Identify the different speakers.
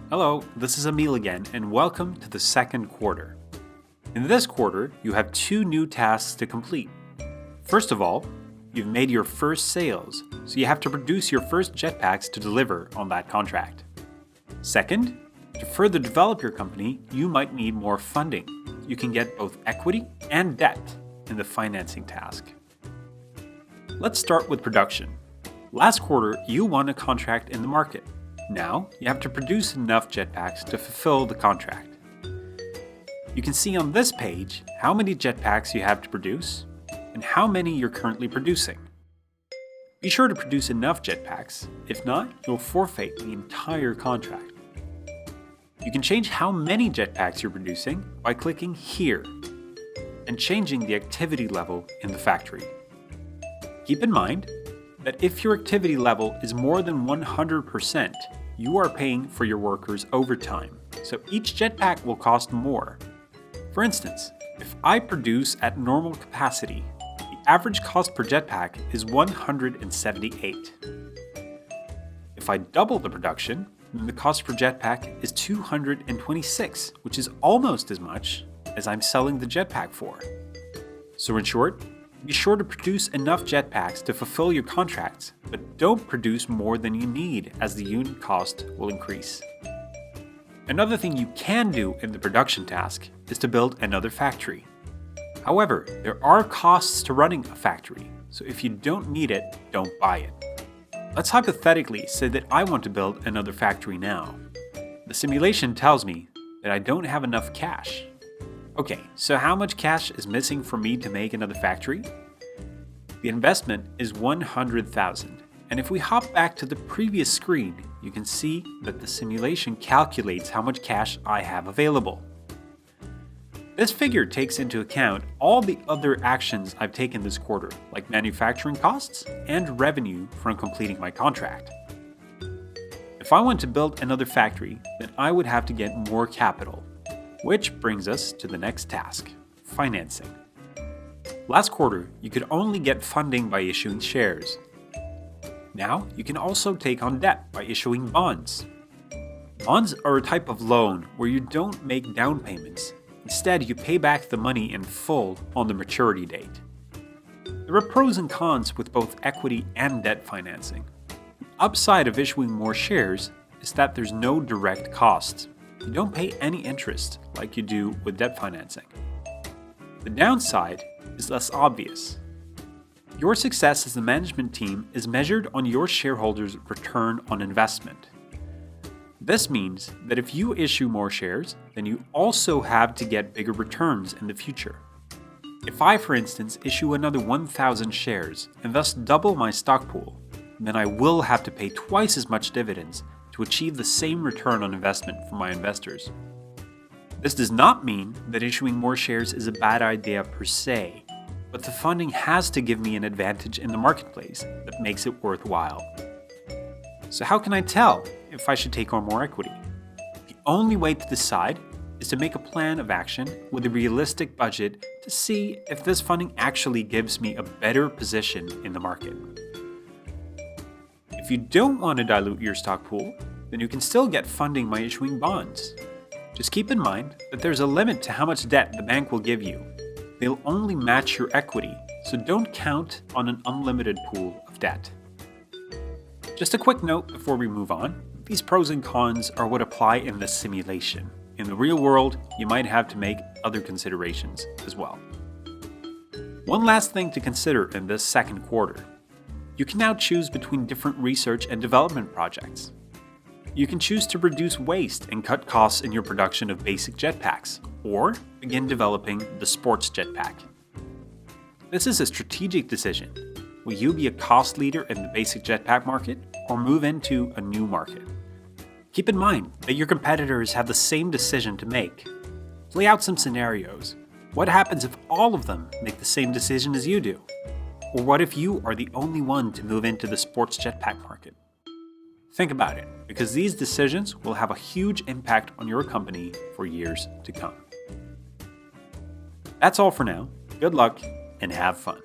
Speaker 1: Hello, this is Emil again, and welcome to the second quarter. In this quarter, you have two new tasks to complete. First of all, you've made your first sales, so you have to produce your first jetpacks to deliver on that contract. Second, to further develop your company, you might need more funding. You can get both equity and debt in the financing task. Let's start with production. Last quarter, you won a contract in the market. Now, you have to produce enough jetpacks to fulfill the contract. You can see on this page how many jetpacks you have to produce and how many you're currently producing. Be sure to produce enough jetpacks, if not, you'll forfeit the entire contract. You can change how many jetpacks you're producing by clicking here and changing the activity level in the factory. Keep in mind that if your activity level is more than 100%, you are paying for your workers overtime, so each jetpack will cost more. For instance, if I produce at normal capacity, the average cost per jetpack is 178. If I double the production, then the cost per jetpack is 226, which is almost as much as I'm selling the jetpack for. So in short, be sure to produce enough jetpacks to fulfill your contracts, but don't produce more than you need as the unit cost will increase. Another thing you can do in the production task is to build another factory. However, there are costs to running a factory, so if you don't need it, don't buy it. Let's hypothetically say that I want to build another factory now. The simulation tells me that I don't have enough cash. Okay, so how much cash is missing for me to make another factory? The investment is 100,000, and if we hop back to the previous screen, you can see that the simulation calculates how much cash I have available. This figure takes into account all the other actions I've taken this quarter, like manufacturing costs and revenue from completing my contract. If I want to build another factory, then I would have to get more capital. Which brings us to the next task, financing. Last quarter, you could only get funding by issuing shares. Now, you can also take on debt by issuing bonds. Bonds are a type of loan where you don't make down payments. Instead, you pay back the money in full on the maturity date. There are pros and cons with both equity and debt financing. The upside of issuing more shares is that there's no direct costs. You don't pay any interest like you do with debt financing. The downside is less obvious. Your success as a management team is measured on your shareholders' return on investment. This means that if you issue more shares, then you also have to get bigger returns in the future. If I, for instance, issue another 1,000 shares and thus double my stock pool, then I will have to pay twice as much dividends to achieve the same return on investment for my investors. This does not mean that issuing more shares is a bad idea per se, but the funding has to give me an advantage in the marketplace that makes it worthwhile. So how can I tell if I should take on more equity? The only way to decide is to make a plan of action with a realistic budget to see if this funding actually gives me a better position in the market. If you don't want to dilute your stock pool, then you can still get funding by issuing bonds. Just keep in mind that there's a limit to how much debt the bank will give you. They'll only match your equity, so don't count on an unlimited pool of debt. Just a quick note before we move on, these pros and cons are what apply in the simulation. In the real world, you might have to make other considerations as well. One last thing to consider in this second quarter. You can now choose between different research and development projects. You can choose to reduce waste and cut costs in your production of basic jetpacks, or begin developing the sports jetpack. This is a strategic decision. Will you be a cost leader in the basic jetpack market, or move into a new market? Keep in mind that your competitors have the same decision to make. Play out some scenarios. What happens if all of them make the same decision as you do? Or what if you are the only one to move into the sports jetpack market? Think about it, because these decisions will have a huge impact on your company for years to come. That's all for now. Good luck and have fun.